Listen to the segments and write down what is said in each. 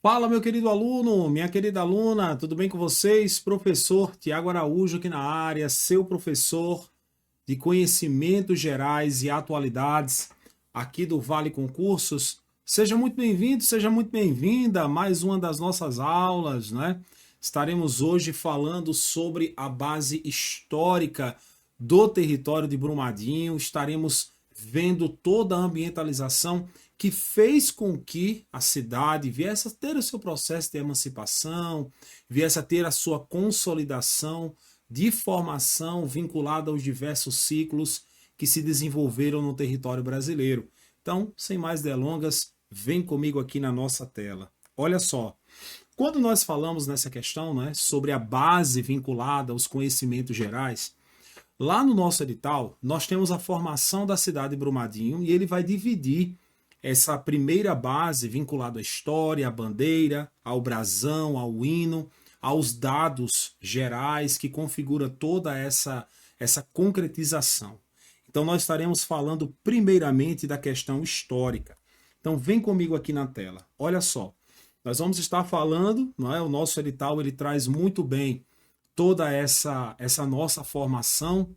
Fala, meu querido aluno, minha querida aluna, tudo bem com vocês? Professor Tiago Araújo aqui na área, seu professor de conhecimentos gerais e atualidades aqui do Vale Concursos. Seja muito bem-vindo, seja muito bem-vinda a mais uma das nossas aulas, né? Estaremos hoje falando sobre a base histórica do território de Brumadinho, estaremos vendo toda a ambientalização que fez com que a cidade viesse a ter o seu processo de emancipação, viesse a ter a sua consolidação de formação vinculada aos diversos ciclos que se desenvolveram no território brasileiro. Então, sem mais delongas, vem comigo aqui na nossa tela. Olha só, quando nós falamos nessa questão, né, sobre a base vinculada aos conhecimentos gerais, lá no nosso edital, nós temos a formação da cidade de Brumadinho e ele vai dividir essa primeira base vinculada à história, à bandeira, ao brasão, ao hino, aos dados gerais que configura toda essa concretização. Então nós estaremos falando primeiramente da questão histórica. Então vem comigo aqui na tela. Olha só, nós vamos estar falando, não é? O nosso edital ele traz muito bem toda essa nossa formação,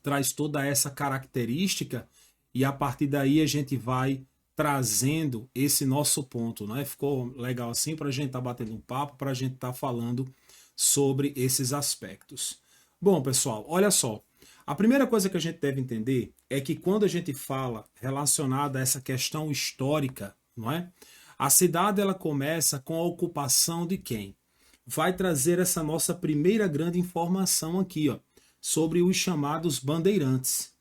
traz toda essa característica e a partir daí a gente vai trazendo esse nosso ponto, né? Ficou legal assim para a gente estar batendo um papo, para a gente estar falando sobre esses aspectos. Bom, pessoal, olha só. A primeira coisa que a gente deve entender é que quando a gente fala relacionada a essa questão histórica, não é? A cidade ela começa com a ocupação de quem? Vai trazer essa nossa primeira grande informação aqui, ó, sobre os chamados bandeirantes.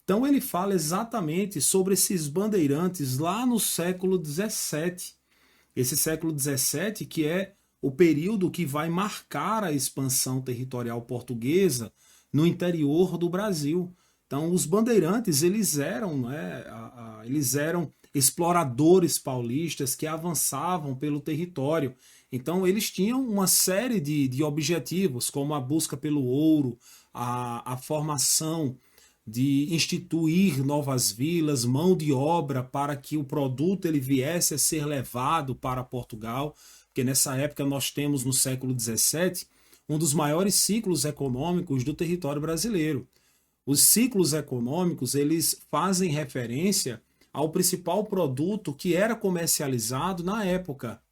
Então ele fala exatamente sobre esses bandeirantes lá no século XVII. Esse século XVII que é o período que vai marcar a expansão territorial portuguesa no interior do Brasil. Então os bandeirantes eles eram, né, eles eram exploradores paulistas que avançavam pelo território. Então eles tinham uma série de objetivos, como a busca pelo ouro, a formação de instituir novas vilas, mão de obra para que o produto ele viesse a ser levado para Portugal, porque nessa época nós temos no século XVII um dos maiores ciclos econômicos do território brasileiro. Os ciclos econômicos eles fazem referência ao principal produto que era comercializado na época.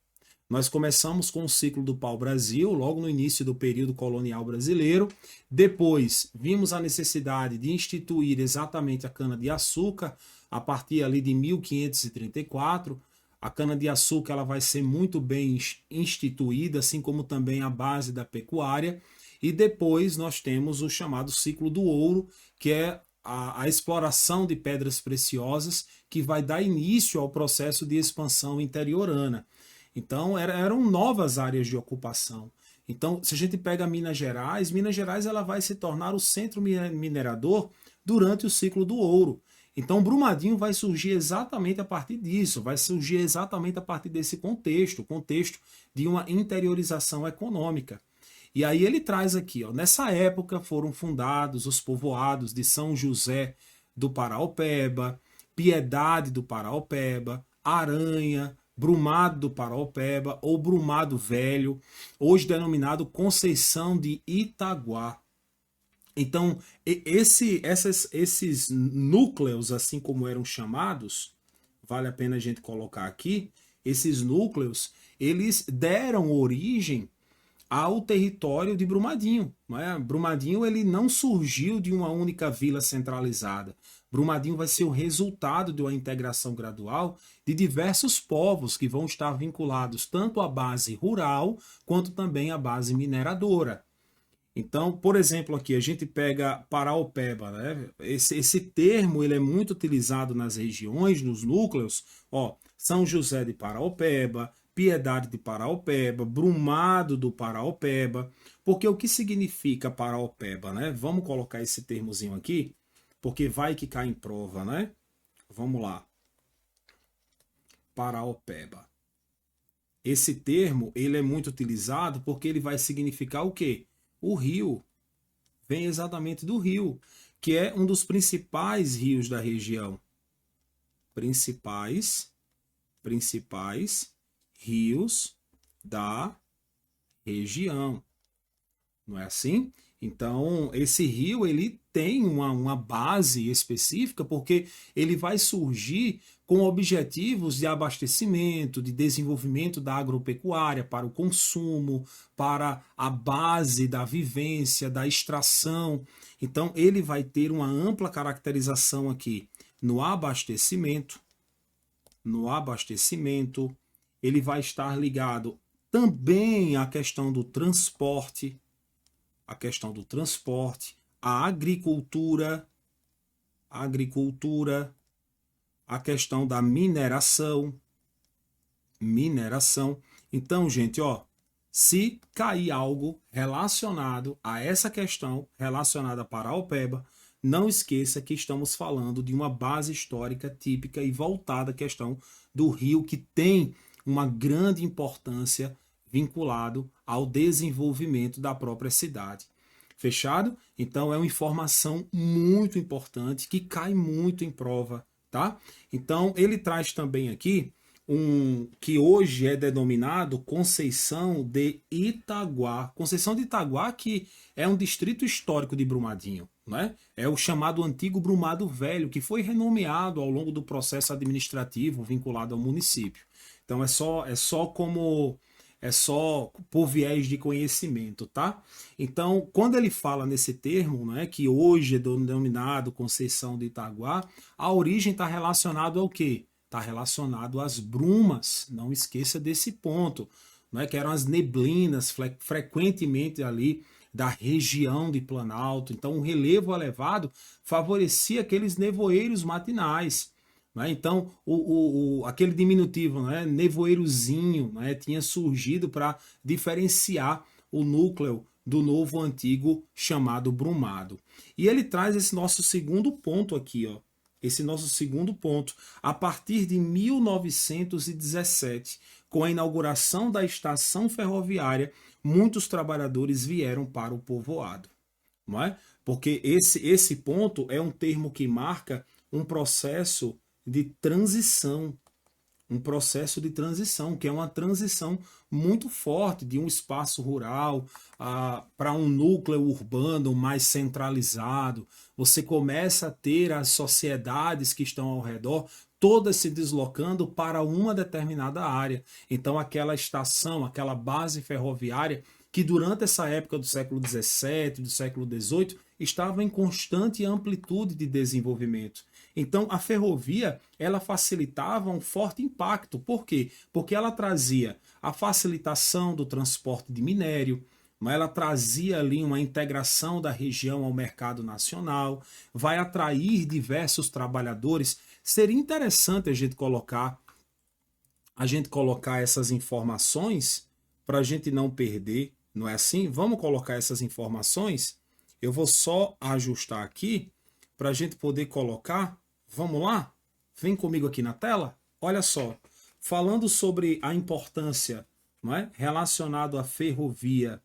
Nós começamos com o ciclo do pau-brasil, logo no início do período colonial brasileiro. Depois, vimos a necessidade de instituir exatamente a cana-de-açúcar, a partir ali de 1534. A cana-de-açúcar ela vai ser muito bem instituída, assim como também a base da pecuária. E depois nós temos o chamado ciclo do ouro, que é a exploração de pedras preciosas, que vai dar início ao processo de expansão interiorana. Então eram novas áreas de ocupação. Então, se a gente pega Minas Gerais ela vai se tornar o centro minerador durante o ciclo do ouro. Então, Brumadinho vai surgir exatamente a partir disso, vai surgir exatamente a partir desse contexto, o contexto de uma interiorização econômica. E aí ele traz aqui, ó, nessa época foram fundados os povoados de São José do Paraopeba, Piedade do Paraopeba, Aranha, Brumado do Paraopeba ou Brumado Velho, hoje denominado Conceição de Itaguá. Então, esses núcleos, assim como eram chamados, vale a pena a gente colocar aqui, esses núcleos, eles deram origem ao território de Brumadinho. Não é? Brumadinho ele não surgiu de uma única vila centralizada. Brumadinho vai ser o resultado de uma integração gradual de diversos povos que vão estar vinculados tanto à base rural quanto também à base mineradora. Então, por exemplo, aqui a gente pega Paraopeba, né? Esse termo ele é muito utilizado nas regiões, nos núcleos, ó, São José de Paraopeba, Piedade de Paraopeba, Brumado do Paraopeba, porque o que significa Paraopeba, né? Vamos colocar esse termozinho aqui, porque vai que cai em prova, né? Vamos lá. Paraopeba. Esse termo, ele é muito utilizado porque ele vai significar o quê? O rio. Vem exatamente do rio, que é um dos principais rios da região. Principais rios da região. Não é assim? Então, esse rio ele tem uma base específica porque ele vai surgir com objetivos de abastecimento, de desenvolvimento da agropecuária para o consumo, para a base da vivência, da extração. Então, ele vai ter uma ampla caracterização aqui no abastecimento. No abastecimento, ele vai estar ligado também à questão do transporte, a agricultura, a questão da mineração. Então, gente, ó, se cair algo relacionado a essa questão relacionada para a Paraupeba, não esqueça que estamos falando de uma base histórica típica e voltada à questão do rio, que tem uma grande importância vinculado ao desenvolvimento da própria cidade. Fechado? Então é uma informação muito importante que cai muito em prova, tá? Então ele traz também aqui que hoje é denominado Conceição de Itaguá. Conceição de Itaguá, que é um distrito histórico de Brumadinho, né? É o chamado Antigo Brumado Velho, que foi renomeado ao longo do processo administrativo vinculado ao município. Então é só por viés de conhecimento, tá? Então, quando ele fala nesse termo, né, que hoje é denominado Conceição de Itaguá, a origem está relacionada ao quê? Está relacionado às brumas, não esqueça desse ponto, né, que eram as neblinas frequentemente ali da região de Planalto. Então, o relevo elevado favorecia aqueles nevoeiros matinais. Né? Então, aquele diminutivo, né, nevoeirozinho, né, tinha surgido para diferenciar o núcleo do novo antigo chamado Brumado. E ele traz esse nosso segundo ponto aqui, ó. Esse nosso segundo ponto, a partir de 1917, com a inauguração da estação ferroviária, muitos trabalhadores vieram para o povoado. Não é? Porque esse ponto é um termo que marca um processo de transição, que é uma transição muito forte de um espaço rural para um núcleo urbano mais centralizado. Você começa a ter as sociedades que estão ao redor todas se deslocando para uma determinada área. Então aquela estação, aquela base ferroviária que durante essa época do século XVII, do século XVIII, estava em constante amplitude de desenvolvimento. Então, a ferrovia, ela facilitava um forte impacto. Por quê? Porque ela trazia a facilitação do transporte de minério, mas ela trazia ali uma integração da região ao mercado nacional, vai atrair diversos trabalhadores. Seria interessante a gente colocar essas informações para a gente não perder, não é assim? Vamos colocar essas informações. Eu vou só ajustar aqui para a gente poder colocar. Vamos lá? Vem comigo aqui na tela. Olha só, falando sobre a importância, não é? Relacionado à ferrovia,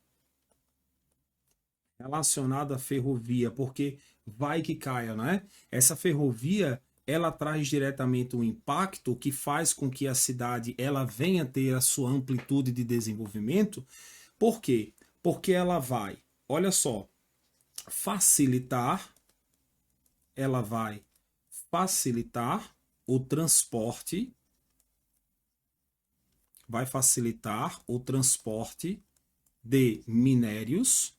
porque vai que caia, não é? Essa ferrovia, ela traz diretamente um impacto que faz com que a cidade ela venha ter a sua amplitude de desenvolvimento. Por quê? Porque ela vai, olha só, ela vai facilitar o transporte, de minérios,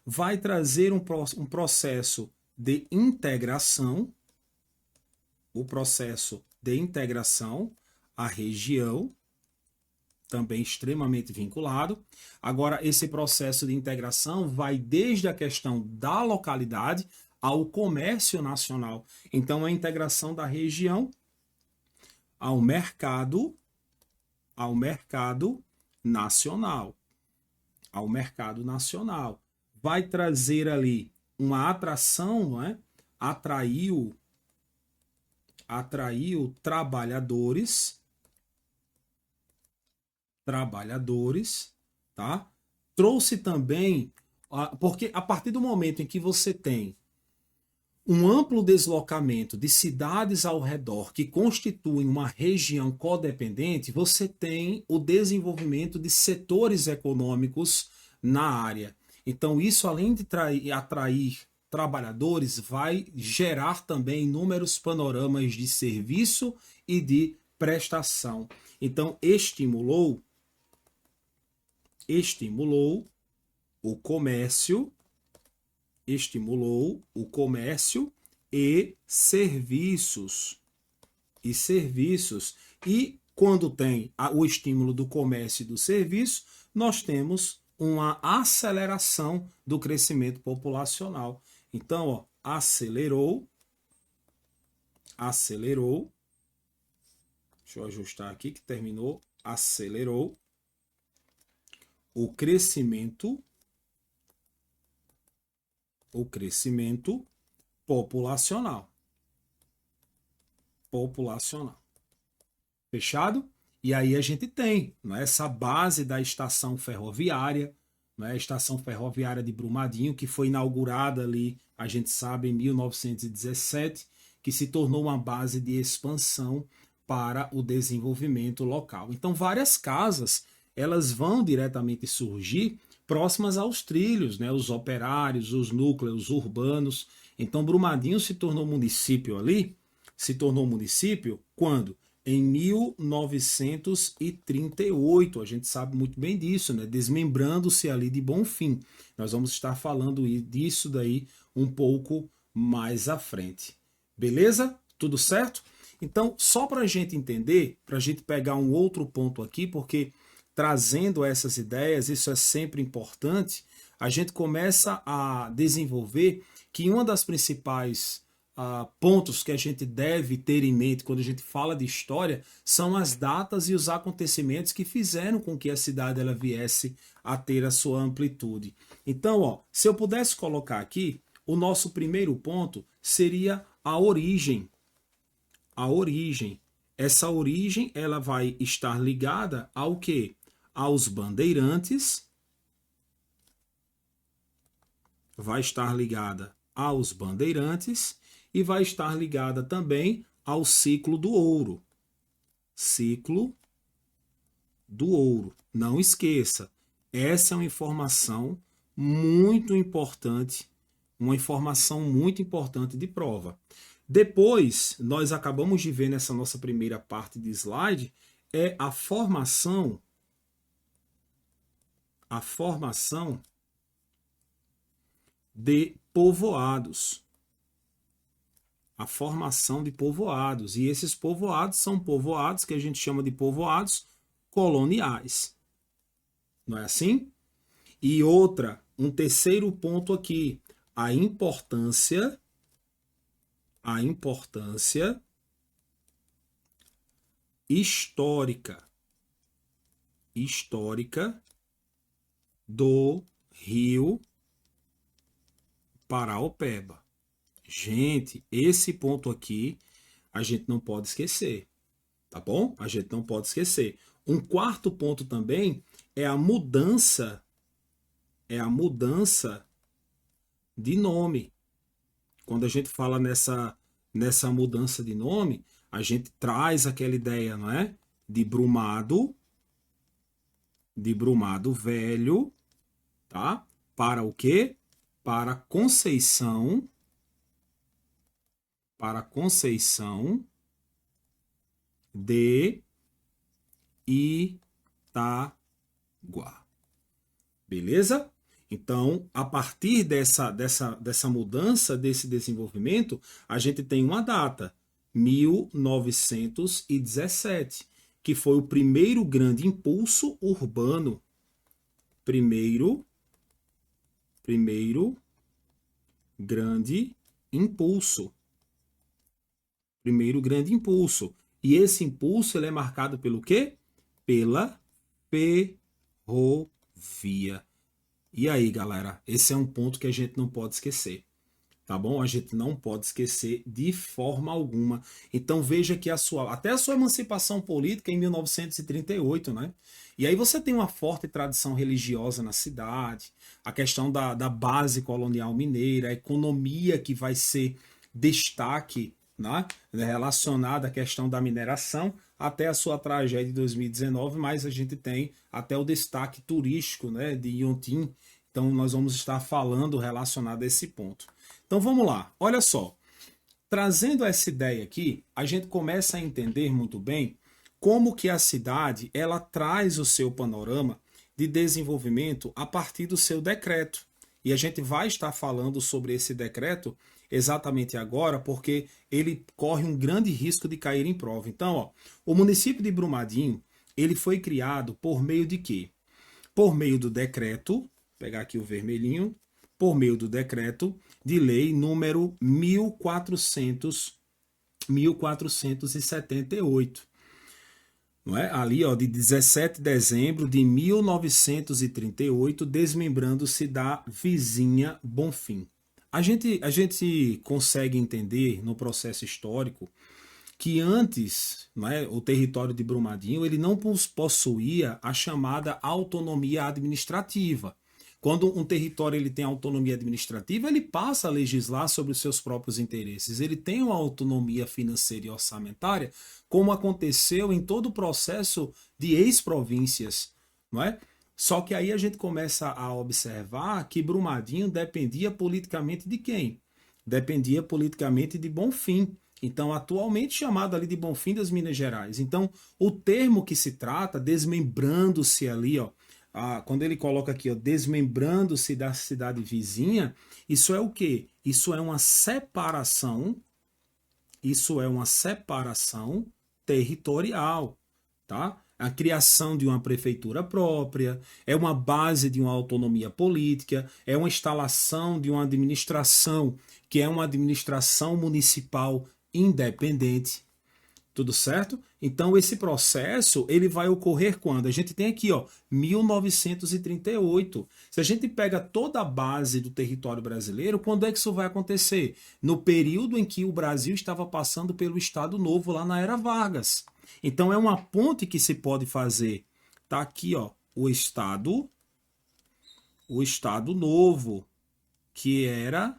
vai trazer um processo de integração, à região, também extremamente vinculado. Agora, esse processo de integração vai desde a questão da localidade ao comércio nacional. Então, a integração da região ao mercado nacional. Vai trazer ali uma atração, não é? Atraiu trabalhadores, tá? Trouxe também, porque a partir do momento em que você tem um amplo deslocamento de cidades ao redor que constituem uma região codependente, você tem o desenvolvimento de setores econômicos na área. Então, isso, além de atrair trabalhadores, vai gerar também inúmeros panoramas de serviço e de prestação. Então, estimulou o comércio, e serviços. E quando tem o estímulo do comércio e do serviço, nós temos uma aceleração do crescimento populacional. Então, ó, acelerou. Deixa eu ajustar aqui que terminou. Acelerou o crescimento populacional. Fechado? E aí a gente tem, né, essa base da estação ferroviária, né, a estação ferroviária de Brumadinho, que foi inaugurada ali, a gente sabe, em 1917, que se tornou uma base de expansão para o desenvolvimento local. Então, várias casas, elas vão diretamente surgir próximas aos trilhos, né, os operários, os núcleos urbanos. Então, Brumadinho se tornou município quando? Em 1938, a gente sabe muito bem disso, né? Desmembrando-se ali de Bonfim. Nós vamos estar falando disso daí um pouco mais à frente. Beleza? Tudo certo? Então, só para a gente entender, para a gente pegar um outro ponto aqui, porque trazendo essas ideias, isso é sempre importante, a gente começa a desenvolver que uma das principais pontos que a gente deve ter em mente quando a gente fala de história são as datas e os acontecimentos que fizeram com que a cidade ela viesse a ter a sua amplitude. Então, ó, se eu pudesse colocar aqui, o nosso primeiro ponto seria a origem. A origem. Essa origem ela vai estar ligada ao quê? Aos bandeirantes. Vai estar ligada aos bandeirantes e vai estar ligada também ao ciclo do ouro. Ciclo do ouro. Não esqueça, essa é uma informação muito importante, de prova. Depois, nós acabamos de ver nessa nossa primeira parte de slide, é a formação de povoados. A formação de povoados. E esses povoados são povoados que a gente chama de povoados coloniais. Não é assim? E um terceiro ponto aqui, a importância histórica do Rio Paraopeba. Gente, esse ponto aqui a gente não pode esquecer, tá bom? A gente não pode esquecer. Um quarto ponto também é a mudança de nome. Quando a gente fala nessa mudança de nome, a gente traz aquela ideia, não é? De Brumado Velho, tá? Para o quê? Para Conceição de Itaguá. Beleza? Então, a partir dessa mudança, desse desenvolvimento, a gente tem uma data, 1917, que foi o primeiro grande impulso urbano. Primeiro grande impulso. E esse impulso ele é marcado pelo quê? Pela ferrovia. E aí, galera, esse é um ponto que a gente não pode esquecer, tá bom? A gente não pode esquecer de forma alguma. Então veja que até a sua emancipação política em 1938, né? E aí você tem uma forte tradição religiosa na cidade, a questão da base colonial mineira, a economia que vai ser destaque, né, relacionado à questão da mineração, até a sua tragédia de 2019, mas a gente tem até o destaque turístico, né, de Yuntin. Então nós vamos estar falando relacionado a esse ponto. Então vamos lá, olha só. Trazendo essa ideia aqui, a gente começa a entender muito bem como que a cidade ela traz o seu panorama de desenvolvimento a partir do seu decreto. E a gente vai estar falando sobre esse decreto exatamente agora, porque ele corre um grande risco de cair em prova. Então, ó, o município de Brumadinho, ele foi criado por meio de quê? Por meio do decreto, vou pegar aqui o vermelhinho, por meio do decreto de lei número 1478, não é? Ali, ó, de 17 de dezembro de 1938, desmembrando-se da vizinha Bonfim. A gente consegue entender no processo histórico que antes, não é, o território de Brumadinho ele não possuía a chamada autonomia administrativa. Quando um território ele tem autonomia administrativa, ele passa a legislar sobre os seus próprios interesses. Ele tem uma autonomia financeira e orçamentária, como aconteceu em todo o processo de ex-províncias, não é? Só que aí a gente começa a observar que Brumadinho dependia politicamente de quem? Dependia politicamente de Bonfim. Então, atualmente chamado ali de Bonfim das Minas Gerais. Então, o termo que se trata, desmembrando-se ali, ó, quando ele coloca aqui, ó, desmembrando-se da cidade vizinha, isso é o quê? Isso é uma separação, territorial, tá? A criação de uma prefeitura própria, é uma base de uma autonomia política, é uma instalação de uma administração, que é uma administração municipal independente. Tudo certo? Então esse processo ele vai ocorrer quando? A gente tem aqui, ó, 1938. Se a gente pega toda a base do território brasileiro, quando é que isso vai acontecer? No período em que o Brasil estava passando pelo Estado Novo lá na era Vargas. Então é uma ponte que se pode fazer. Tá aqui, ó, o Estado Novo, que era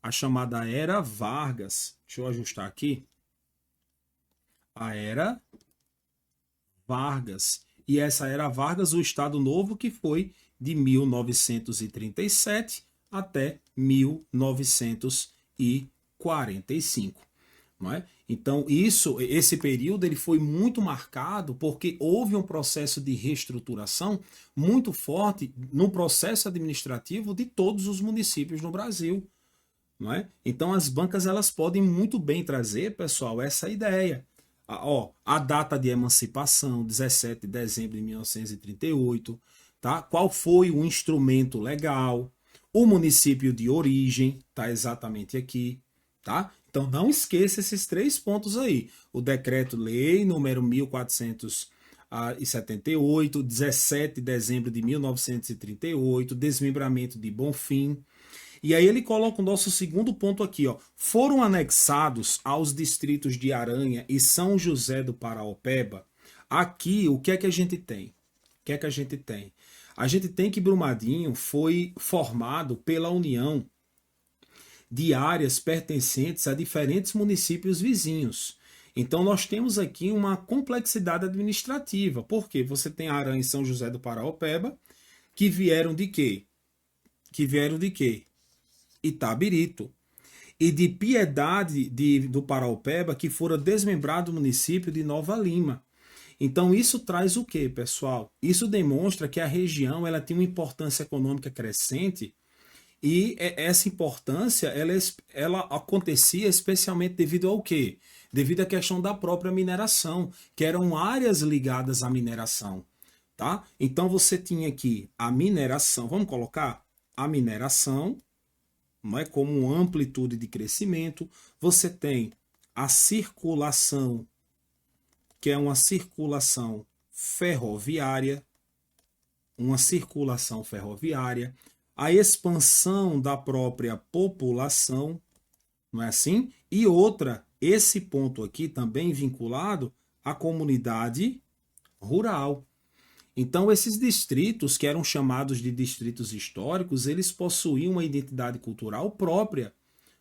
a chamada Era Vargas. Deixa eu ajustar aqui. A Era Vargas. E essa Era Vargas, o Estado Novo, que foi de 1937 até 1945. Não é? Então, esse período ele foi muito marcado porque houve um processo de reestruturação muito forte no processo administrativo de todos os municípios no Brasil. Não é? Então, as bancas elas podem muito bem trazer, pessoal, essa ideia. A data de emancipação, 17 de dezembro de 1938, tá? Qual foi o instrumento legal, o município de origem, tá exatamente aqui, tá? Então não esqueça esses 3 pontos aí. O decreto-lei número 1478, 17 de dezembro de 1938, desmembramento de Bonfim. E aí ele coloca o nosso segundo ponto aqui, ó. Foram anexados aos distritos de Aranha e São José do Paraopeba. Aqui, o que é que a gente tem? A gente tem que Brumadinho foi formado pela união de áreas pertencentes a diferentes municípios vizinhos. Então nós temos aqui uma complexidade administrativa. Por quê? Você tem Aranha e São José do Paraopeba, que vieram de quê? Itabirito, e de Piedade do Paraopeba, que fora desmembrado o município de Nova Lima. Então isso traz o quê, pessoal? Isso demonstra que a região ela tem uma importância econômica crescente e essa importância ela acontecia especialmente devido ao quê? Devido à questão da própria mineração, que eram áreas ligadas à mineração. Tá? Então você tinha aqui a mineração, vamos colocar a mineração, não é, como uma amplitude de crescimento. Você tem a circulação, que é uma circulação ferroviária, a expansão da própria população, não é assim? E outra, esse ponto aqui também vinculado à comunidade rural. Então, esses distritos, que eram chamados de distritos históricos, eles possuíam uma identidade cultural própria,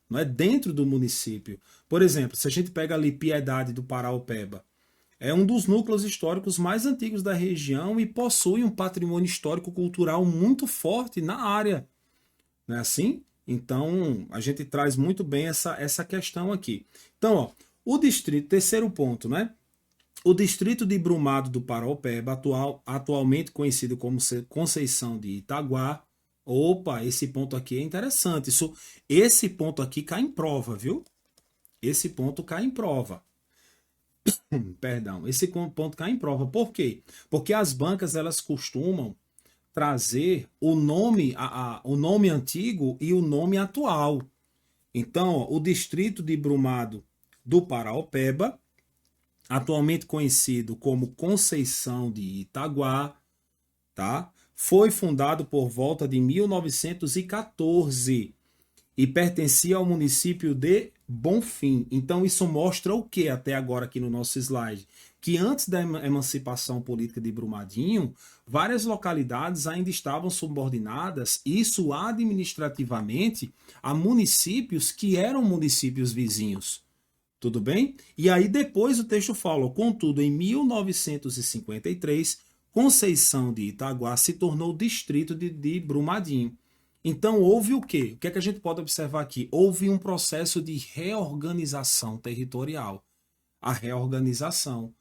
não é dentro do município. Por exemplo, se a gente pega ali Piedade do Paraopeba, é um dos núcleos históricos mais antigos da região e possui um patrimônio histórico-cultural muito forte na área. Não é assim? Então, a gente traz muito bem essa questão aqui. Então, ó, o distrito, terceiro ponto, né? O distrito de Brumado do Paraopeba, atualmente conhecido como Conceição de Itaguá. Opa, esse ponto aqui é interessante. Esse ponto aqui cai em prova, viu? Esse ponto cai em prova. Perdão, esse ponto cai em prova. Por quê? Porque as bancas elas costumam trazer o nome, o nome antigo e o nome atual. Então, ó, o distrito de Brumado do Paraopeba, atualmente conhecido como Conceição de Itaguá, tá? Foi fundado por volta de 1914 e pertencia ao município de Bonfim. Então isso mostra o que até agora aqui no nosso slide? Que antes da emancipação política de Brumadinho, várias localidades ainda estavam subordinadas, isso administrativamente, a municípios que eram municípios vizinhos. Tudo bem? E aí depois o texto fala, contudo, em 1953, Conceição de Itaguá se tornou distrito de Brumadinho. Então houve o quê? O que é que a gente pode observar aqui? Houve um processo de reorganização territorial. A reorganização,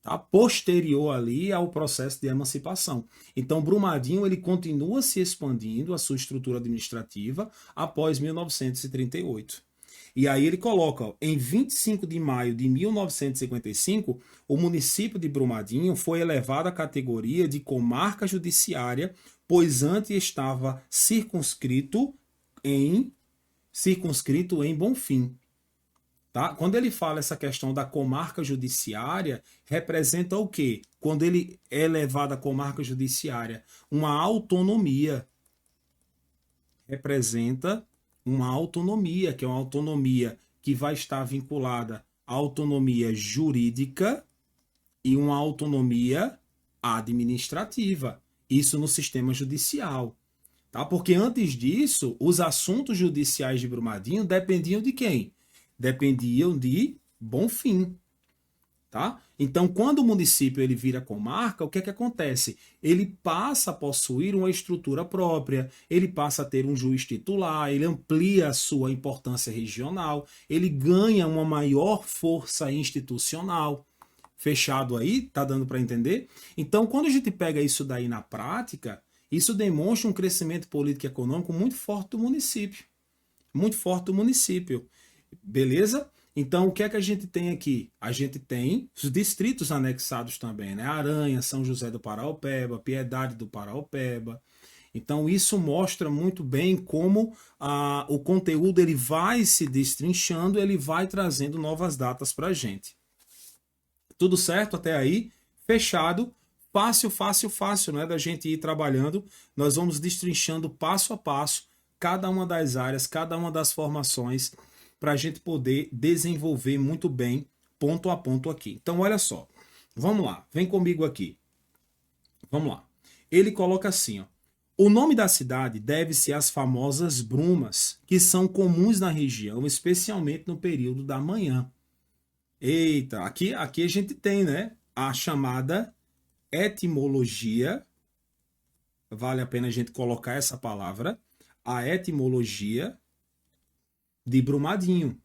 tá? Posterior ali ao processo de emancipação. Então Brumadinho ele continua se expandindo a sua estrutura administrativa após 1938. E aí ele coloca, ó, em 25 de maio de 1955, o município de Brumadinho foi elevado à categoria de comarca judiciária, pois antes estava circunscrito em Bonfim. Tá? Quando ele fala essa questão da comarca judiciária, representa o quê? Quando ele é elevado à comarca judiciária, uma autonomia. Representa uma autonomia, que é uma autonomia que vai estar vinculada à autonomia jurídica e uma autonomia administrativa. Isso no sistema judicial. Tá? Porque antes disso, os assuntos judiciais de Brumadinho dependiam de quem? Dependiam de Bonfim. Tá? Então, quando o município ele vira comarca, o que é que acontece? Ele passa a possuir uma estrutura própria, ele passa a ter um juiz titular, ele amplia a sua importância regional, ele ganha uma maior força institucional. Fechado aí? Tá dando para entender? Então, quando a gente pega isso daí na prática, isso demonstra um crescimento político e econômico muito forte do município. Muito forte do município. Beleza? Então, o que é que a gente tem aqui? A gente tem os distritos anexados também, né? Aranha, São José do Paraopeba, Piedade do Paraopeba. Então, isso mostra muito bem como o conteúdo ele vai se destrinchando, ele vai trazendo novas datas para a gente. Tudo certo até aí? Fechado. Fácil, fácil, fácil, né? Da gente ir trabalhando. Nós vamos destrinchando passo a passo cada uma das áreas, cada uma das formações, para a gente poder desenvolver muito bem, ponto a ponto aqui. Então, olha só. Vamos lá. Vem comigo aqui. Vamos lá. Ele coloca assim, ó. O nome da cidade deve-se às famosas brumas, que são comuns na região, especialmente no período da manhã. Eita, aqui a gente tem, né, a chamada etimologia, vale a pena a gente colocar essa palavra, a etimologia de Brumadinho,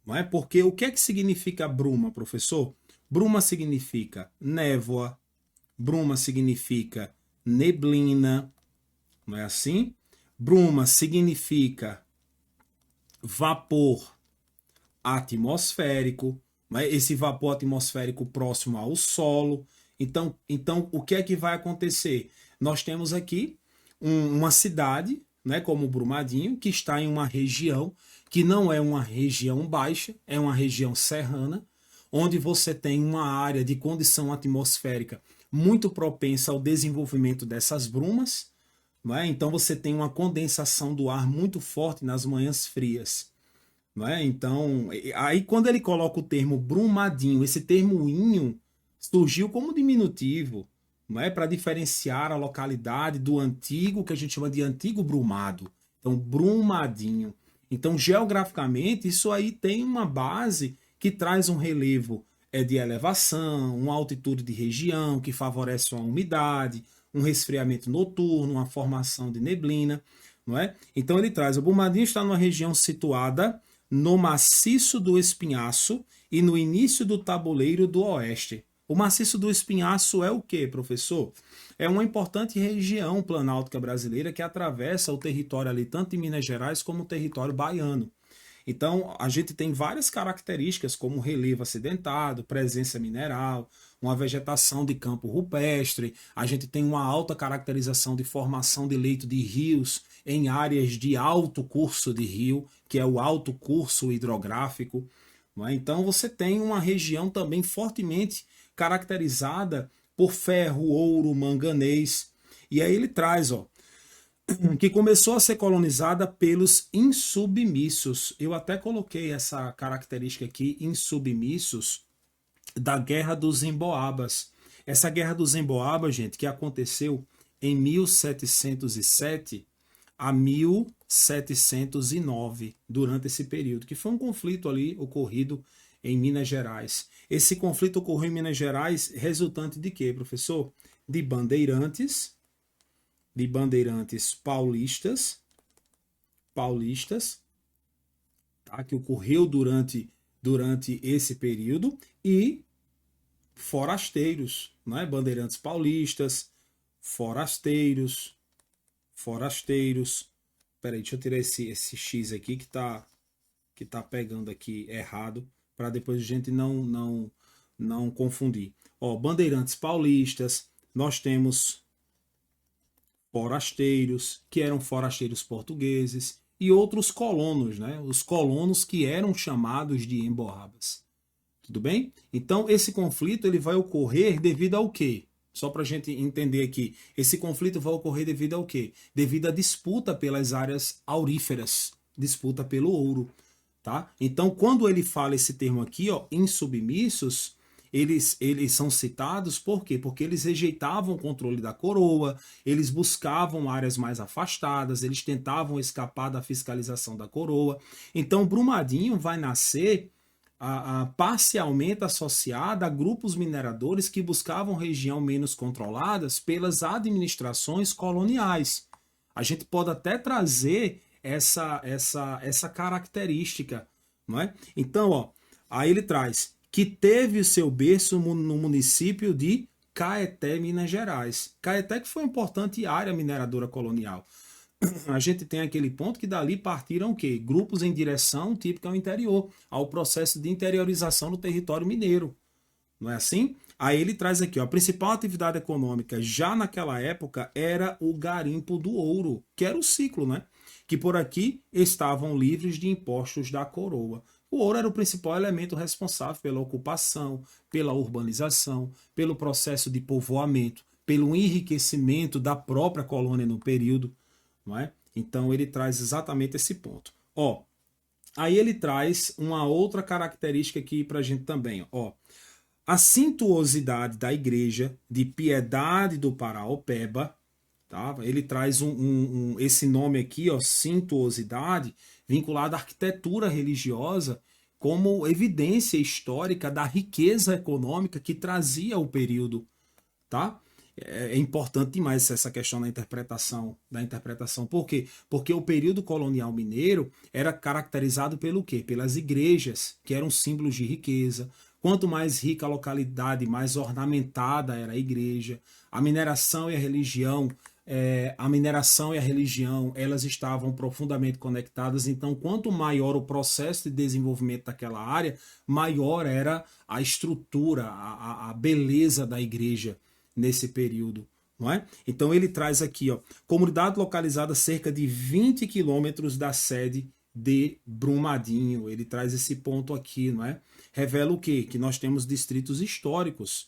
não é? Porque o que é que significa bruma, professor? Bruma significa névoa, bruma significa neblina, não é assim? Bruma significa vapor atmosférico, esse vapor atmosférico próximo ao solo. Então, o que é que vai acontecer? Nós temos aqui uma cidade, né, como Brumadinho, que está em uma região que não é uma região baixa, é uma região serrana, onde você tem uma área de condição atmosférica muito propensa ao desenvolvimento dessas brumas. Não é? Então você tem uma condensação do ar muito forte nas manhãs frias. Não é? Então, aí quando ele coloca o termo Brumadinho, esse termo inho surgiu como diminutivo, não é? Para diferenciar a localidade do antigo, que a gente chama de antigo Brumado. Então, Brumadinho. Então, geograficamente, isso aí tem uma base que traz um relevo de elevação, uma altitude de região que favorece uma umidade, um resfriamento noturno, uma formação de neblina, não é? Então ele traz, o Brumadinho está numa região situada no maciço do Espinhaço e no início do tabuleiro do oeste. O maciço do Espinhaço é o que, professor? É uma importante região planáltica brasileira que atravessa o território ali, tanto de Minas Gerais como o território baiano. Então, a gente tem várias características, como relevo acidentado, presença mineral, uma vegetação de campo rupestre, a gente tem uma alta caracterização de formação de leito de rios em áreas de alto curso de rio, que é o alto curso hidrográfico. Não é? Então, você tem uma região também fortemente caracterizada por ferro, ouro, manganês. E aí ele traz, ó, que começou a ser colonizada pelos insubmissos. Eu até coloquei essa característica aqui, insubmissos, da Guerra dos Emboabas. Essa Guerra dos Emboabas, gente, que aconteceu em 1707 a 1709, durante esse período, que foi um conflito ali ocorrido em Minas Gerais. Esse conflito ocorreu em Minas Gerais resultante de quê, professor? De bandeirantes paulistas, tá? Que ocorreu durante esse período, e forasteiros, né? Bandeirantes paulistas, forasteiros. Peraí, deixa eu tirar esse X aqui que tá pegando aqui errado, para depois a gente não confundir. Ó, bandeirantes paulistas, nós temos forasteiros, que eram forasteiros portugueses, e outros colonos, né? Os colonos que eram chamados de emboabas. Tudo bem? Então, esse conflito ele vai ocorrer devido ao quê? Só para a gente entender aqui. Esse conflito vai ocorrer devido ao quê? Devido à disputa pelas áreas auríferas, disputa pelo ouro. Tá? Então, quando ele fala esse termo aqui, ó, insubmissos, eles são citados por quê? Porque eles rejeitavam o controle da coroa, eles buscavam áreas mais afastadas, eles tentavam escapar da fiscalização da coroa. Então, Brumadinho vai nascer parcialmente associada a grupos mineradores que buscavam região menos controladas pelas administrações coloniais. A gente pode até trazer essa característica, não é? Então, ó, aí ele traz que teve o seu berço no município de Caeté, Minas Gerais. Caeté que foi uma importante área mineradora colonial. A gente tem aquele ponto que dali partiram o quê? Grupos em direção típica ao interior, ao processo de interiorização do território mineiro. Não é assim? Aí ele traz aqui, ó, a principal atividade econômica já naquela época era o garimpo do ouro, que era o ciclo, né? Que por aqui estavam livres de impostos da coroa. O ouro era o principal elemento responsável pela ocupação, pela urbanização, pelo processo de povoamento, pelo enriquecimento da própria colônia no período, não é? Então ele traz exatamente esse ponto. Ó, aí ele traz uma outra característica aqui para a gente também. Ó, a suntuosidade da igreja de Piedade do Paraopeba, tá? Ele traz esse nome aqui, ó, suntuosidade, vinculado à arquitetura religiosa como evidência histórica da riqueza econômica que trazia o período, tá? É importante demais essa questão da interpretação. Por quê? Porque o período colonial mineiro era caracterizado pelo quê? Pelas igrejas, que eram símbolos de riqueza. Quanto mais rica a localidade, mais ornamentada era a igreja. A mineração e a religião, elas estavam profundamente conectadas. Então, quanto maior o processo de desenvolvimento daquela área, maior era a estrutura, a beleza da igreja nesse período, não é? Então ele traz aqui, ó, comunidade localizada a cerca de 20 quilômetros da sede de Brumadinho. Ele traz esse ponto aqui, não é? Revela o quê? Que nós temos distritos históricos,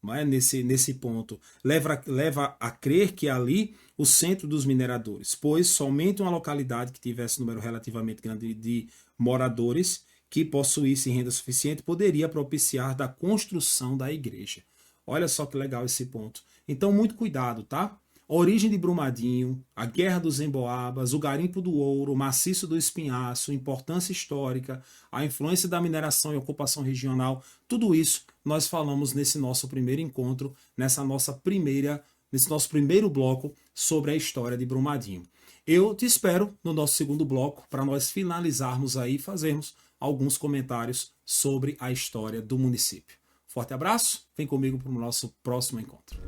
não é? Nesse ponto. Leva a crer que ali o centro dos mineradores, pois somente uma localidade que tivesse número relativamente grande de moradores que possuísse renda suficiente poderia propiciar da construção da igreja. Olha só que legal esse ponto. Então, muito cuidado, tá? a origem de Brumadinho, a Guerra dos Emboabas, o garimpo do ouro, o maciço do espinhaço, importância histórica, a influência da mineração e ocupação regional, tudo isso nós falamos nesse nosso primeiro encontro, nesse nosso primeiro bloco sobre a história de Brumadinho. Eu te espero no nosso segundo bloco para nós finalizarmos aí e fazermos alguns comentários sobre a história do município. Forte abraço, vem comigo para o nosso próximo encontro.